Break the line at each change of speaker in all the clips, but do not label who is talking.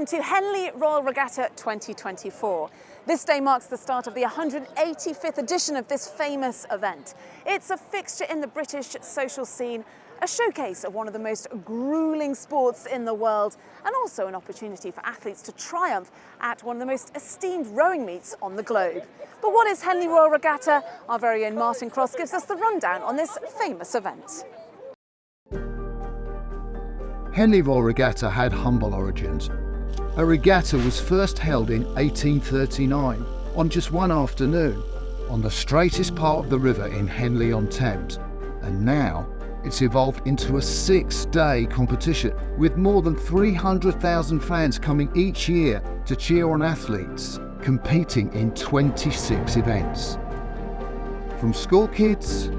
Welcome to Henley Royal Regatta 2024. This day marks the start of the 185th edition of this famous event. It's a fixture in the British social scene, a showcase of one of the most grueling sports in the world, and also an opportunity for athletes to triumph at one of the most esteemed rowing meets on the globe. But what is Henley Royal Regatta? Our very own Martin Cross gives us the rundown on this famous event.
Henley Royal Regatta had humble origins. A regatta was first held in 1839 on just one afternoon on the straightest part of the river in Henley-on-Thames, and now it's evolved into a 6-day competition with more than 300,000 fans coming each year to cheer on athletes competing in 26 events. From school kids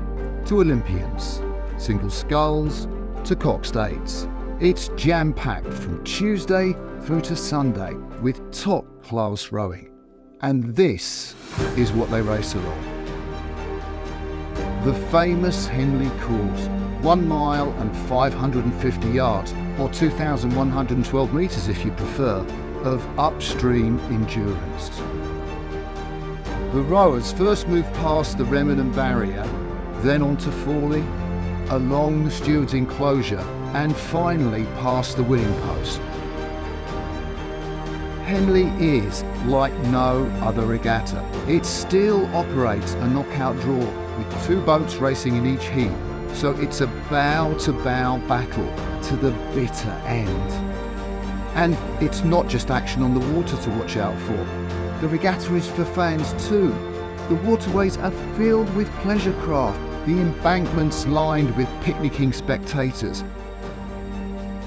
to Olympians, single sculls to coxed eights. It's jam-packed from Tuesday through to Sunday with top-class rowing. And this is what they race along. The famous Henley course, 1 mile and 550 yards, or 2,112 metres if you prefer, of upstream endurance. The rowers first move past the pre-eminent barrier, then onto Forley, along the steward's enclosure, and finally past the winning post. Henley is like no other regatta. It still operates a knockout draw with 2 boats racing in each heat, so it's a bow-to-bow battle to the bitter end. And it's not just action on the water to watch out for. The regatta is for fans too. The waterways are filled with pleasure craft, the embankments lined with picnicking spectators.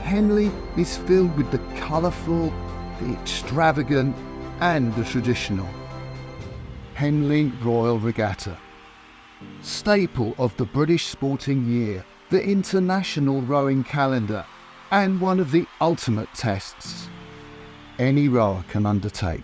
Henley is filled with the colourful, the extravagant and the traditional. Henley Royal Regatta, staple of the British sporting year, the international rowing calendar, and one of the ultimate tests any rower can undertake.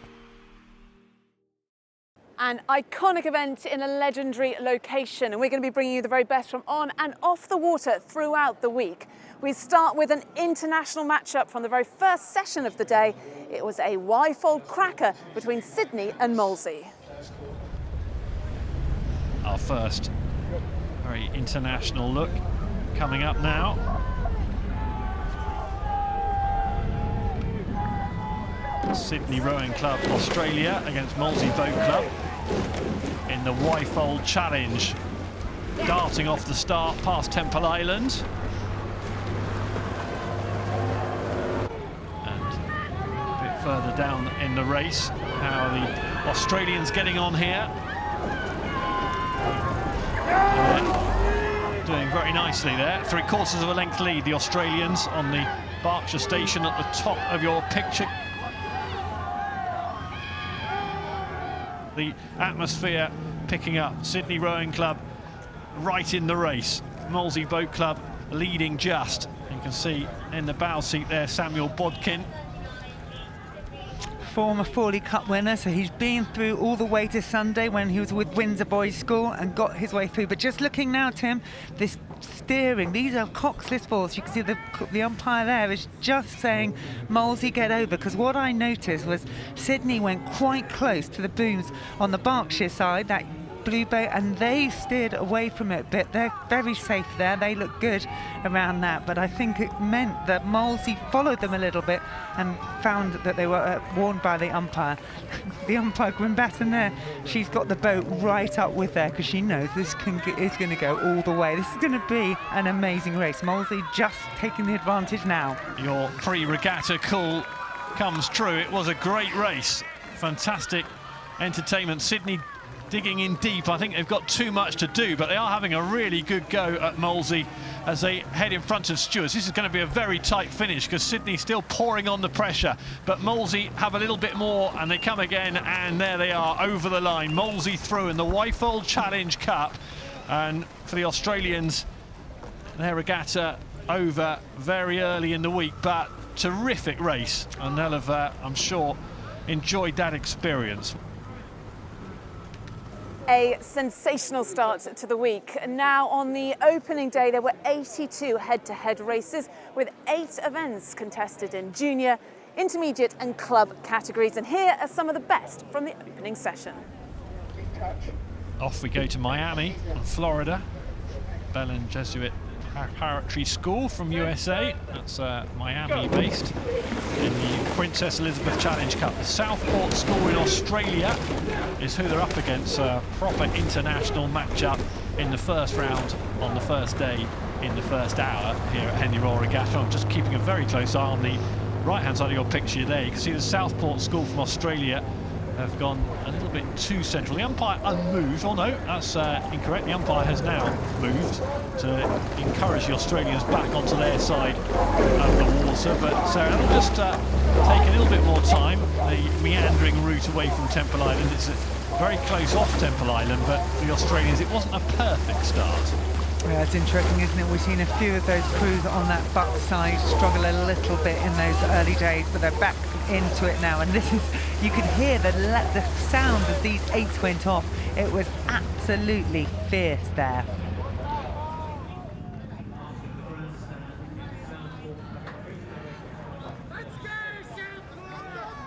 An iconic event in a legendary location, and we're going to be bringing you the very best from on and off the water throughout the week. We start with an international matchup from the very first session of the day. It was a Y-fold cracker between Sydney and Molesey.
Our first very international look coming up now. Sydney Rowing Club Australia against Molesey Boat Club in the Y-fold challenge, darting off the start past Temple Island. And a bit further down in the race, how are the Australians getting on here? Doing very nicely there. 3/4 of a length lead, the Australians, on the Berkshire station at the top of your picture. The atmosphere picking up. Sydney Rowing Club right in the race. Molesey Boat Club leading just. You can see in the bow seat there Samuel Bodkin.
Former Forley Cup winner, so he's been through all the way to Sunday when he was with Windsor Boys School and got his way through. But just looking now, Tim, this steering, these are coxless balls. You can see the umpire there is just saying Molesey get over, because what I noticed was Sydney went quite close to the booms on the Berkshire side, that blue boat, and they steered away from it a bit. They're very safe there, they look good around that, but I think it meant that Molesey followed them a little bit and found that they were warned by the umpire. The umpire Grimbatten there, she's got the boat right up with there because she knows this is going to go all the way. This is going to be an amazing race. Molesey just taking the advantage now. Your
pre-regatta call comes true. It was a great race, fantastic entertainment. Sydney digging in deep. I think they've got too much to do, but they are having a really good go at Molesey as they head in front of Stewards. This is going to be a very tight finish because Sydney's still pouring on the pressure, but Molesey have a little bit more, and they come again, and there they are over the line. Molesey through in the Y-fold Challenge Cup, and for the Australians, their regatta over very early in the week, but terrific race, and they'll have, I'm sure, enjoyed that experience.
A sensational start to the week. Now, on the opening day, there were 82 head-to-head races with 8 events contested in junior, intermediate and club categories. And here are some of the best from the opening session.
Off we go to Miami, Florida. Belen Jesuit Preparatory School from USA. That's Miami based in the Princess Elizabeth Challenge Cup. The Southport School in Australia is who they're up against. A proper international matchup in the first round on the first day in the first hour here at Henley Royal Regatta. I'm just keeping a very close eye on the right-hand side of your picture there. You can see the Southport School from Australia have gone a little bit too central. The umpire unmoved. Oh no, that's incorrect. The umpire has now moved to encourage the Australians back onto their side of the water. But Sarah, it'll just take a little bit more time. The meandering route away from Temple Island. It's very close off Temple Island, but for the Australians it wasn't a perfect start.
Yeah, it's interesting, isn't it? We've seen a few of those crews on that buck side struggle a little bit in those early days, but they're back into it now. And this is, you could hear the sound as these eights went off. It was absolutely fierce there.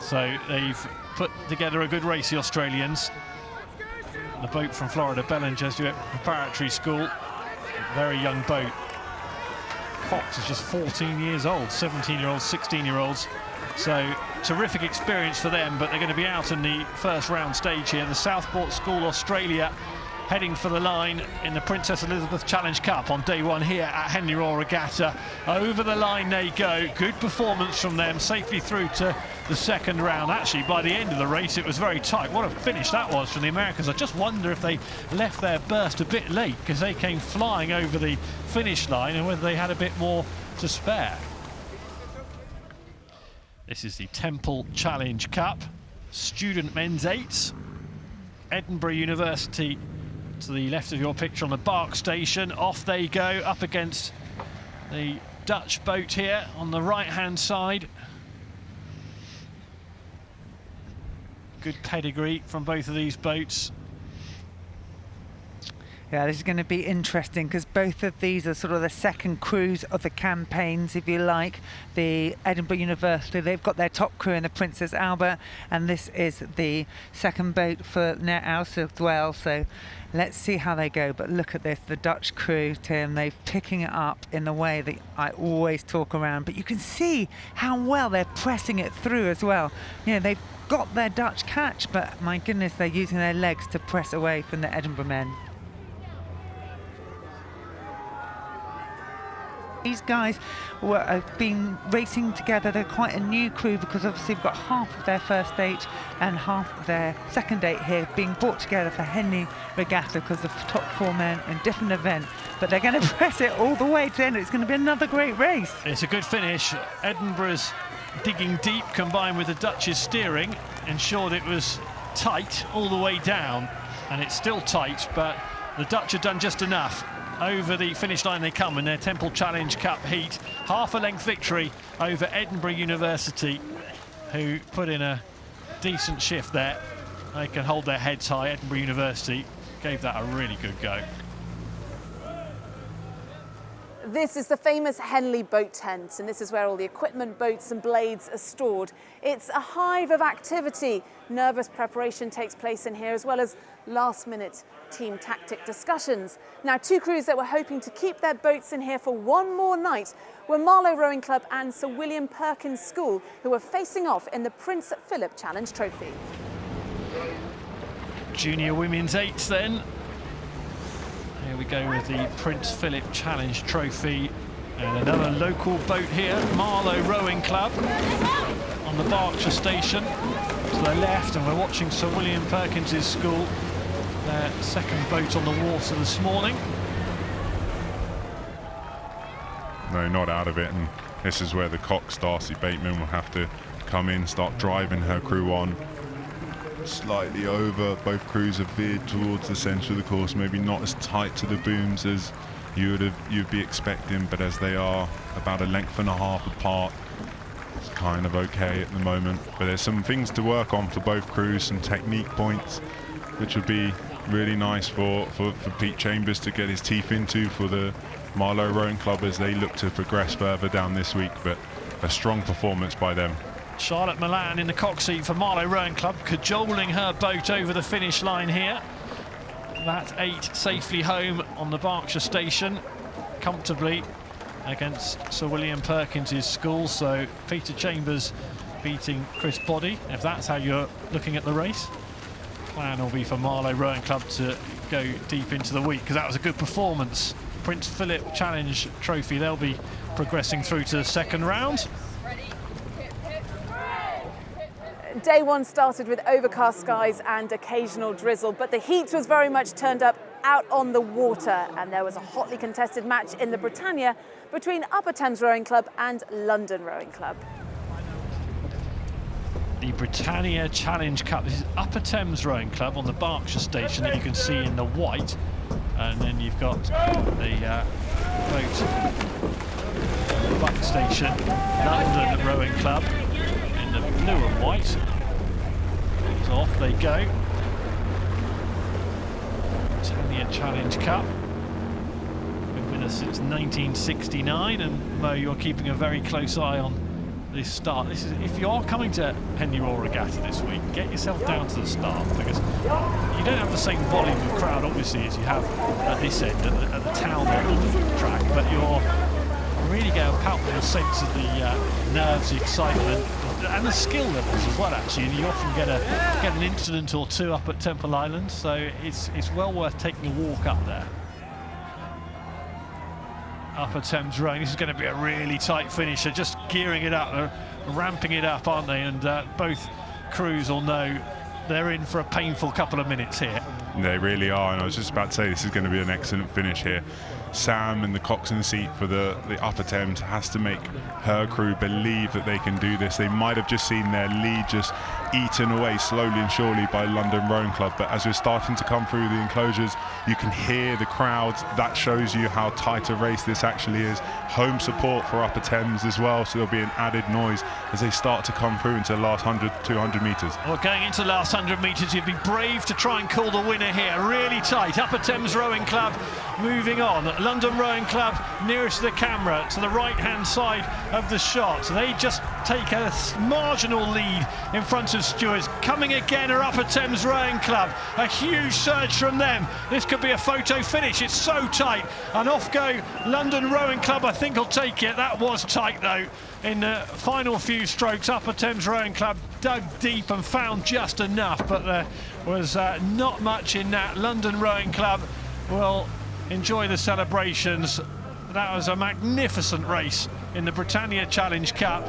So they've put together a good race, the Australians. The boat from Florida, Belen Jesuit Preparatory School. Very young boat. Cox is just 14 years old, 17-year-olds, 16-year-olds. So terrific experience for them, but they're going to be out in the first round stage here. The Southport School Australia heading for the line in the Princess Elizabeth Challenge Cup on day one here at Henley Royal Regatta. Over the line they go. Good performance from them, safely through to the second round. Actually, by the end of the race, it was very tight. What a finish that was from the Americans. I just wonder if they left their burst a bit late, because they came flying over the finish line, and whether they had a bit more to spare. This is the Temple Challenge Cup, student men's eights. Edinburgh University to the left of your picture on the Bark Station. Off they go, up against the Dutch boat here on the right-hand side. Good pedigree from both of these boats.
Yeah, this is going to be interesting, because both of these are sort of the second crews of the campaigns, if you like. The Edinburgh University, they've got their top crew in the Princess Albert, and this is the second boat for Net House as well. So let's see how they go. But look at this, the Dutch crew, Tim, they're picking it up in the way that I always talk around. But you can see how well they're pressing it through as well. You know, they've got their Dutch catch, but my goodness, they're using their legs to press away from the Edinburgh men. These guys have been racing together. They're quite a new crew, because obviously we've got half of their first date and half of their second date here being brought together for Henley Regatta, because the top four men in different event. But they're going to press it all the way to the end. It's going to be another great race.
It's a good finish. Edinburgh's digging deep combined with the Dutch's steering ensured it was tight all the way down, and it's still tight, but the Dutch have done just enough. Over the finish line they come in their Temple Challenge Cup heat. Half a length victory over Edinburgh University, who put in a decent shift there. They can hold their heads high. Edinburgh University gave that a really good go.
This is the famous Henley boat tent, and this is where all the equipment, boats and blades are stored. It's a hive of activity. Nervous preparation takes place in here, as well as last-minute team tactic discussions. Now, two crews that were hoping to keep their boats in here for one more night were Marlow Rowing Club and Sir William Perkins School, who were facing off in the Prince Philip Challenge Trophy.
Junior women's eights then. Here we go with the Prince Philip Challenge Trophy, and another local boat here, Marlow Rowing Club, on the Berkshire Station to the left, and we're watching Sir William Perkins' school, their second boat on the water this morning.
No, not out of it, and this is where the Cox Darcy Bateman will have to come in, start driving her crew on. Slightly over, both crews have veered towards the centre of the course, maybe not as tight to the booms as you'd be expecting, but as they are about a length and a half apart, it's kind of okay at the moment. But there's some things to work on for both crews, some technique points, which would be really nice for Pete Chambers to get his teeth into for the Marlow Rowing Club as they look to progress further down this week. But a strong performance by them.
Charlotte Milan in the cock seat for Marlow Rowing Club, cajoling her boat over the finish line here. That 8 safely home on the Berkshire station, comfortably against Sir William Perkins' school. So Peter Chambers beating Chris Boddy, if that's how you're looking at the race. Plan will be for Marlow Rowing Club to go deep into the week, because that was a good performance. Prince Philip Challenge Trophy, they'll be progressing through to the second round.
Day one started with overcast skies and occasional drizzle, but the heat was very much turned up out on the water, and there was a hotly contested match in the Britannia between Upper Thames Rowing Club and London Rowing Club.
The Britannia Challenge Cup. This is Upper Thames Rowing Club on the Berkshire station that you can see in the white, and then you've got the boat on the Buck station, London Rowing Club, in the blue and white. So off they go. Britannia Challenge Cup. Been with us since 1969, and Mo, you're keeping a very close eye on this start. This is, if you are coming to Henley Royal Regatta this week, get yourself down to the start, because you don't have the same volume of crowd obviously as you have at this end, at the town level of the track, but you're really get a palpable sense of the nerves, the excitement, and the skill levels as well. Actually, and you often get an incident or two up at Temple Island, so it's well worth taking a walk up there. Upper Thames Rowing. This is going to be a really tight finish. They're just gearing it up, ramping it up, aren't they? And both crews will know they're in for a painful couple of minutes here.
They really are, and I was just about to say this is going to be an excellent finish here. Sam in the coxswain seat for the Upper Thames has to make her crew believe that they can do this. They might have just seen their lead just eaten away slowly and surely by London Rowing Club, but as we're starting to come through the enclosures, you can hear the crowds. That shows you how tight a race this actually is. Home support for Upper Thames as well, so there'll be an added noise as they start to come through into the last 100, 200 metres.
Well, going into the last 100 metres, you'd be brave to try and call the winner here. Really tight. Upper Thames Rowing Club moving on. London Rowing Club nearest to the camera, to the right-hand side of the shot. They just take a marginal lead in front of Stewards. Coming again are Upper Thames Rowing Club. A huge surge from them. This could be a photo finish. It's so tight. And off go London Rowing Club. I think will take it. That was tight though. In the final few strokes, Upper Thames Rowing Club dug deep and found just enough, but there was not much in that. London Rowing Club will enjoy the celebrations. That was a magnificent race in the Britannia Challenge Cup.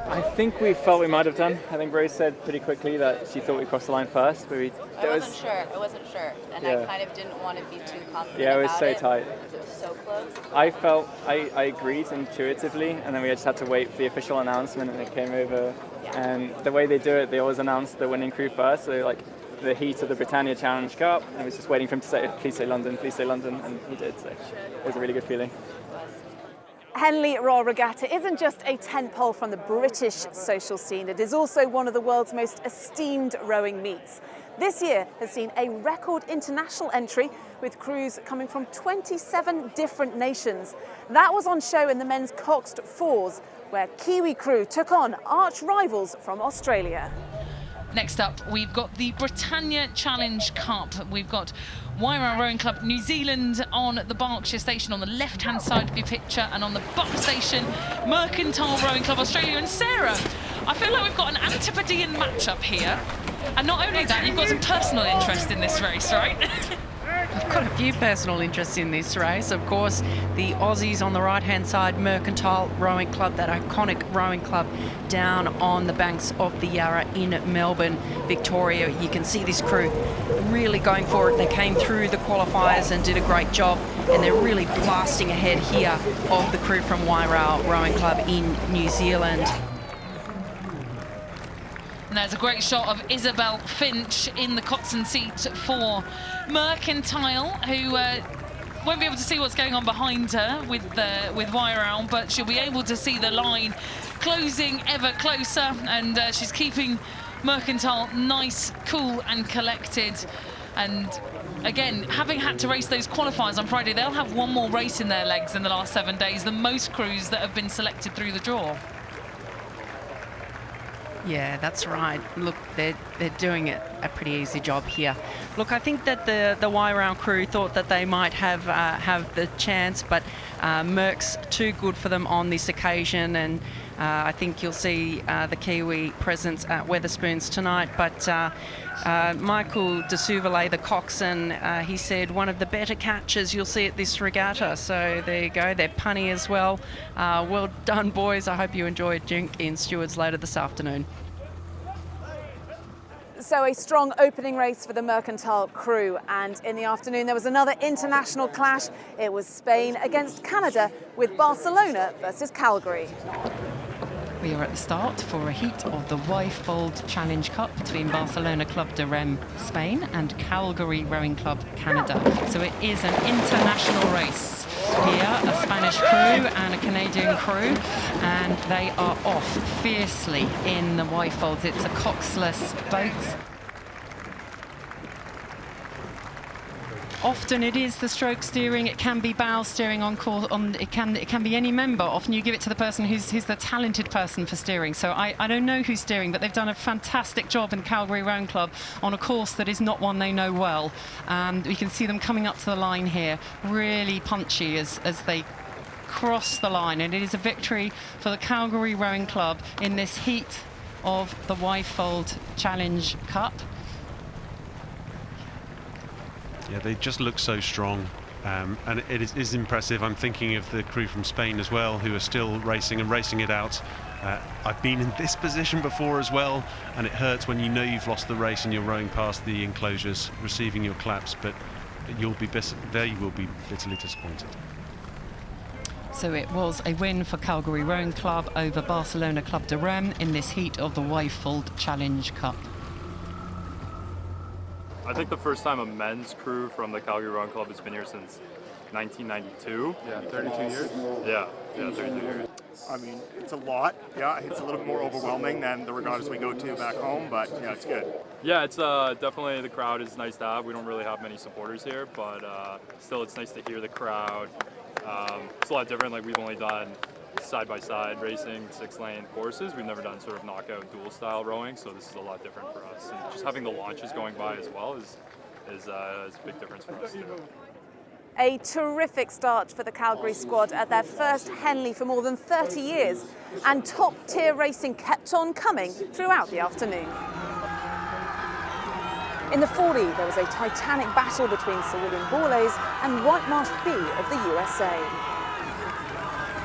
I think we felt we might have done. I think Rose said pretty quickly that she thought we crossed the line first, but
I wasn't sure, and
yeah.
I kind of didn't want to be too confident.
Yeah, it was
about
so tight.
Because it was so close.
I agreed intuitively, and then we just had to wait for the official announcement, and it came over.
Yeah.
And the way they do it, they always announce the winning crew first. So like the heat of the Britannia Challenge Cup, and I was just waiting for him to say, please say London, and he did. So it was a really good feeling.
Henley Royal Regatta isn't just a tentpole from the British social scene, it is also one of the world's most esteemed rowing meets. This year has seen a record international entry with crews coming from 27 different nations. That was on show in the men's Coxed Fours, where Kiwi crew took on arch rivals from Australia.
Next up, we've got the Britannia Challenge Cup. We've got Wairau Rowing Club New Zealand on the Berkshire station on the left-hand side of your picture, and on the Buck station, Mercantile Rowing Club Australia. And Sarah, I feel like we've got an Antipodean matchup here. And not only that, you've got some personal interest in this race, right?
I've got a few personal interests in this race. Of course, the Aussies on the right-hand side, Mercantile Rowing Club, that iconic rowing club down on the banks of the Yarra in Melbourne, Victoria. You can see this crew really going for it. They came through the qualifiers and did a great job, and they're really blasting ahead here of the crew from Wairau Rowing Club in New Zealand.
And there's a great shot of Isabel Finch in the coxswain seat for Mercantile, who won't be able to see what's going on behind her with Wairau, but she'll be able to see the line closing ever closer, and she's keeping Mercantile nice, cool and collected. And again, having had to race those qualifiers on Friday, they'll have one more race in their legs in the last 7 days than most crews that have been selected through the draw.
Yeah, that's right. Look, they're doing it a pretty easy job here. Look, I think that the Y-Round crew thought that they might have the chance, but Merck's too good for them on this occasion, and I think you'll see the Kiwi presence at Wetherspoons tonight. But Michael de Souvelay, the coxswain, he said one of the better catches you'll see at this regatta. So there you go, they're punny as well. Well done, boys. I hope you enjoyed drink in Stewards later this afternoon.
So a strong opening race for the Mercantile crew, and in the afternoon there was another international clash. It was Spain against Canada, with Barcelona versus Calgary.
We are at the start for a heat of the Y-Fold Challenge Cup between Barcelona Club de Rem, Spain, and Calgary Rowing Club, Canada. So it is an international race here, a Spanish crew and a Canadian crew, and they are off fiercely in the Y-Folds. It's a coxless boat. Often it is the stroke steering, it can be bow steering on course, it can be any member. Often you give it to the person who's the talented person for steering. So I don't know who's steering, but they've done a fantastic job in Calgary Rowing Club on a course that is not one they know well. And we can see them coming up to the line here, really punchy as they cross the line. And it is a victory for the Calgary Rowing Club in this heat of the Y-Fold Challenge Cup.
Yeah, they just look so strong, and it is impressive. I'm thinking of the crew from Spain as well, who are still racing and racing it out. I've been in this position before as well, and it hurts when you know you've lost the race and you're rowing past the enclosures, receiving your claps, but they will be bitterly disappointed.
So it was a win for Calgary Rowing Club over Barcelona Club de Rem in this heat of the Y-Fold Challenge Cup.
I think the first time a men's crew from the Calgary Rowing Club has been here since 1992.
Yeah, 32 years?
Yeah, 32 years.
I mean, it's a lot. Yeah, it's a little bit more overwhelming than the regattas we go to back home, but yeah, it's good.
Yeah, it's definitely, the crowd is nice to have. We don't really have many supporters here, but still it's nice to hear the crowd. It's a lot different. Like, we've only done side-by-side racing, 6-lane courses. We've never done sort of knockout dual style rowing, so this is a lot different for us. And just having the launches going by as well is a big difference for us too.
A terrific start for the Calgary squad at their first Henley for more than 30 years, and top-tier racing kept on coming throughout the afternoon. In the 40, there was a titanic battle between Sir William Borlase and White Marsh B of the USA.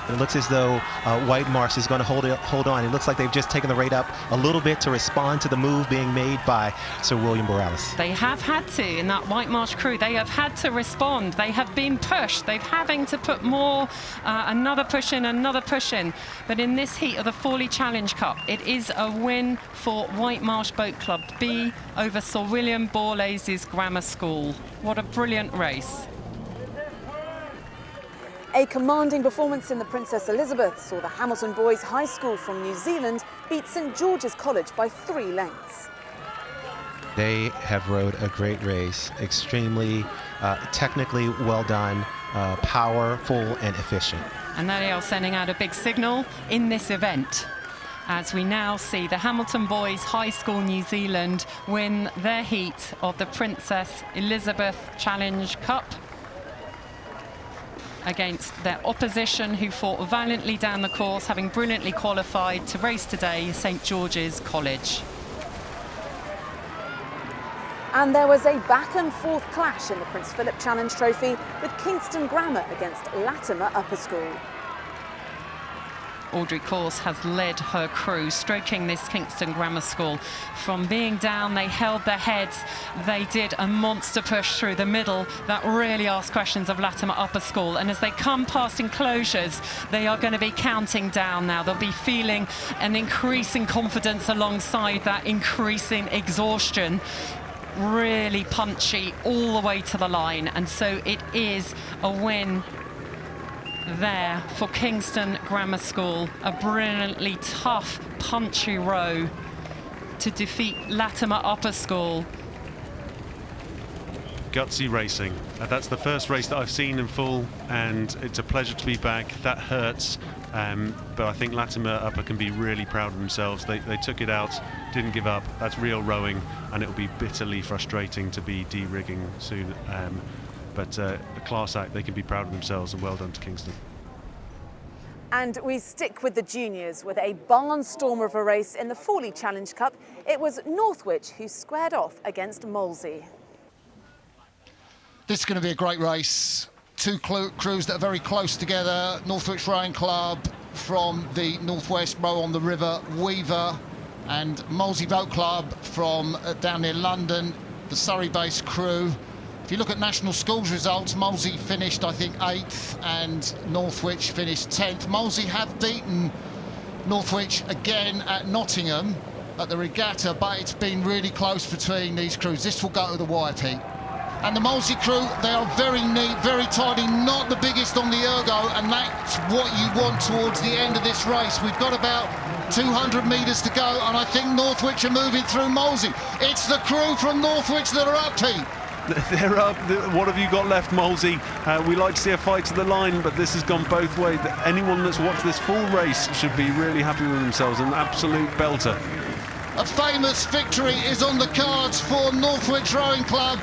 It looks as though White Marsh is going to hold on. It looks like they've just taken the rate up a little bit to respond to the move being made by Sir William Borlase.
They have had to, in that White Marsh crew, they have had to respond. They have been pushed. They've having to put more, another push in. But in this heat of the Forley Challenge Cup, it is a win for White Marsh Boat Club B over Sir William Borlase's Grammar School. What a brilliant race.
A commanding performance in the Princess Elizabeth saw the Hamilton Boys High School from New Zealand beat St George's College by 3 lengths.
They have rowed a great race, extremely technically well done, powerful and efficient.
And they are sending out a big signal in this event, as we now see the Hamilton Boys High School New Zealand win their heat of the Princess Elizabeth Challenge Cup against their opposition, who fought valiantly down the course, having brilliantly qualified to race today, St George's College.
And there was a back and forth clash in the Prince Philip Challenge Trophy with Kingston Grammar against Latimer Upper School.
Audrey Course has led her crew, stroking this Kingston Grammar School. From being down, they held their heads. They did a monster push through the middle that really asked questions of Latimer Upper School. And as they come past enclosures, they are going to be counting down now. They'll be feeling an increasing confidence alongside that increasing exhaustion. Really punchy all the way to the line. And so it is a win there for Kingston Grammar School, a brilliantly tough, punchy row to defeat Latimer Upper School.
gutsy racing. That's the first race that I've seen in full, and it's a pleasure to be back. That hurts, but I think Latimer Upper can be really proud of themselves. They took it out, didn't give up. That's real rowing, and it'll be bitterly frustrating to be de-rigging soon. But a class act, they can be proud of themselves, and well done to Kingston.
And we stick with the juniors with a barnstormer of a race in the Forley Challenge Cup. It was Northwich who squared off against Molesey.
This is going to be a great race. Two crews that are very close together. Northwich Rowing Club from the northwest, row on the river, Weaver, and Molesey Boat Club from down near London, the Surrey-based crew. If you look at national schools results, Molesey finished, I think, 8th and Northwich finished 10th. Molesey have beaten Northwich again at Nottingham at the regatta, but it's been really close between these crews. This will go to the wire, Pete. And the Molesey crew, they are very neat, very tidy, not the biggest on the ergo, and that's what you want towards the end of this race. We've got about 200 metres to go, and I think Northwich are moving through Molesey. It's the crew from Northwich that are up, Pete.
They're up. What have you got left, Molesey? We like to see a fight to the line, but this has gone both ways. Anyone that's watched this full race should be really happy with themselves. An absolute belter.
A famous victory is on the cards for Northwich Rowing Club.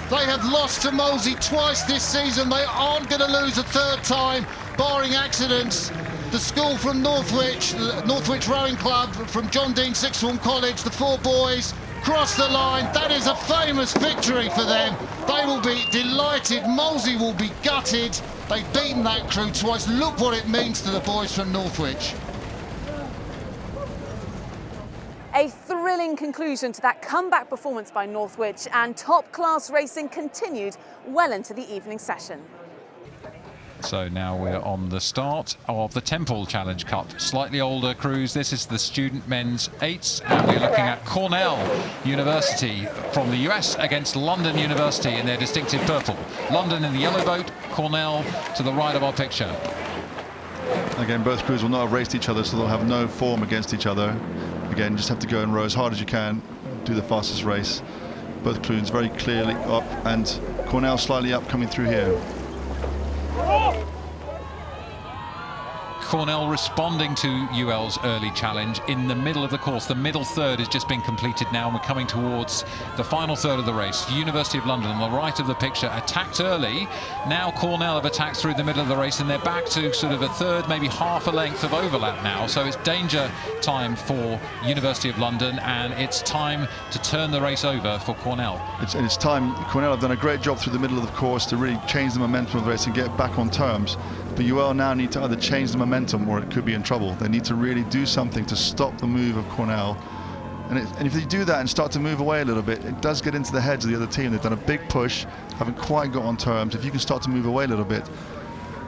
They have lost to Molesey twice this season. They aren't going to lose a third time, barring accidents. The school from Northwich Rowing Club from John Dean Sixth Form College, the 4 boys, cross the line. That is a famous victory for them. They will be delighted. Molesey will be gutted. They've beaten that crew twice. Look what it means to the boys from Northwich.
A thrilling conclusion to that comeback performance by Northwich, and top-class racing continued well into the evening session.
So now we're on the start of the Temple Challenge Cup. Slightly older crews. This is the student men's 8s, and we're looking at Cornell University from the US against London University in their distinctive purple. London in the yellow boat, Cornell to the right of our picture.
Again, both crews will not have raced each other, so they'll have no form against each other. Again, just have to go and row as hard as you can, do the fastest race. Both crews very clearly up, and Cornell slightly up coming through here.
Cornell responding to UL's early challenge in the middle of the course. The middle third has just been completed now, and we're coming towards the final third of the race. University of London on the right of the picture attacked early. Now Cornell have attacked through the middle of the race, and they're back to sort of a third, maybe half a length of overlap now. So it's danger time for University of London, and it's time to turn the race over for Cornell.
It's time. Cornell have done a great job through the middle of the course to really change the momentum of the race and get back on terms. But UL now need to either change the momentum or it could be in trouble. They need to really do something to stop the move of Cornell. And if they do that and start to move away a little bit, it does get into the heads of the other team. They've done a big push, haven't quite got on terms. If you can start to move away a little bit,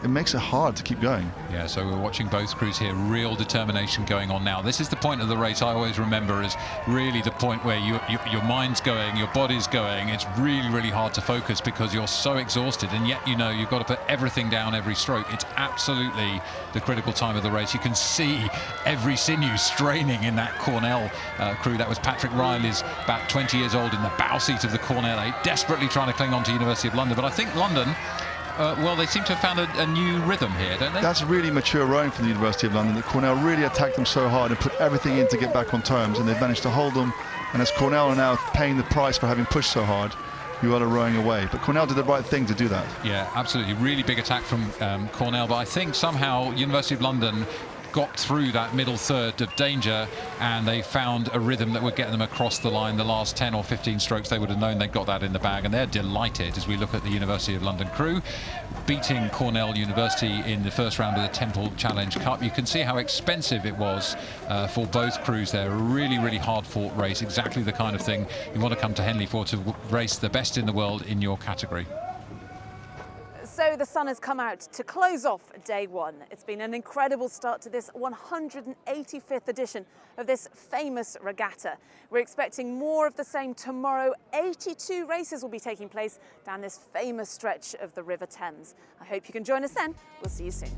it makes it hard to keep going.
Yeah, so we're watching both crews here. Real determination going on now. This is the point of the race I always remember is really the point where your mind's going, your body's going. It's really, really hard to focus because you're so exhausted, and yet you know you've got to put everything down every stroke. It's absolutely the critical time of the race. You can see every sinew straining in that Cornell crew. That was Patrick Riley's about 20 years old in the bow seat of the Cornell 8, desperately trying to cling on to University of London. But I think London, well, they seem to have found a new rhythm here, don't they?
That's really mature rowing from the University of London. That Cornell really attacked them so hard and put everything in to get back on terms, and they've managed to hold them. And as Cornell are now paying the price for having pushed so hard, UL are rowing away. But Cornell did the right thing to do that.
Yeah, absolutely. Really big attack from Cornell, but I think somehow University of London got through that middle third of danger, and they found a rhythm that would get them across the line. The last 10 or 15 strokes, they would have known they'd got that in the bag, and they're delighted as we look at the University of London crew beating Cornell University in the first round of the Temple Challenge Cup. You can see how expensive it was for both crews there. A really, really hard-fought race, exactly the kind of thing you want to come to Henley for, to race the best in the world in your category.
So the sun has come out to close off day one. It's been an incredible start to this 185th edition of this famous regatta. We're expecting more of the same tomorrow. 82 races will be taking place down this famous stretch of the River Thames. I hope you can join us then. We'll see you soon.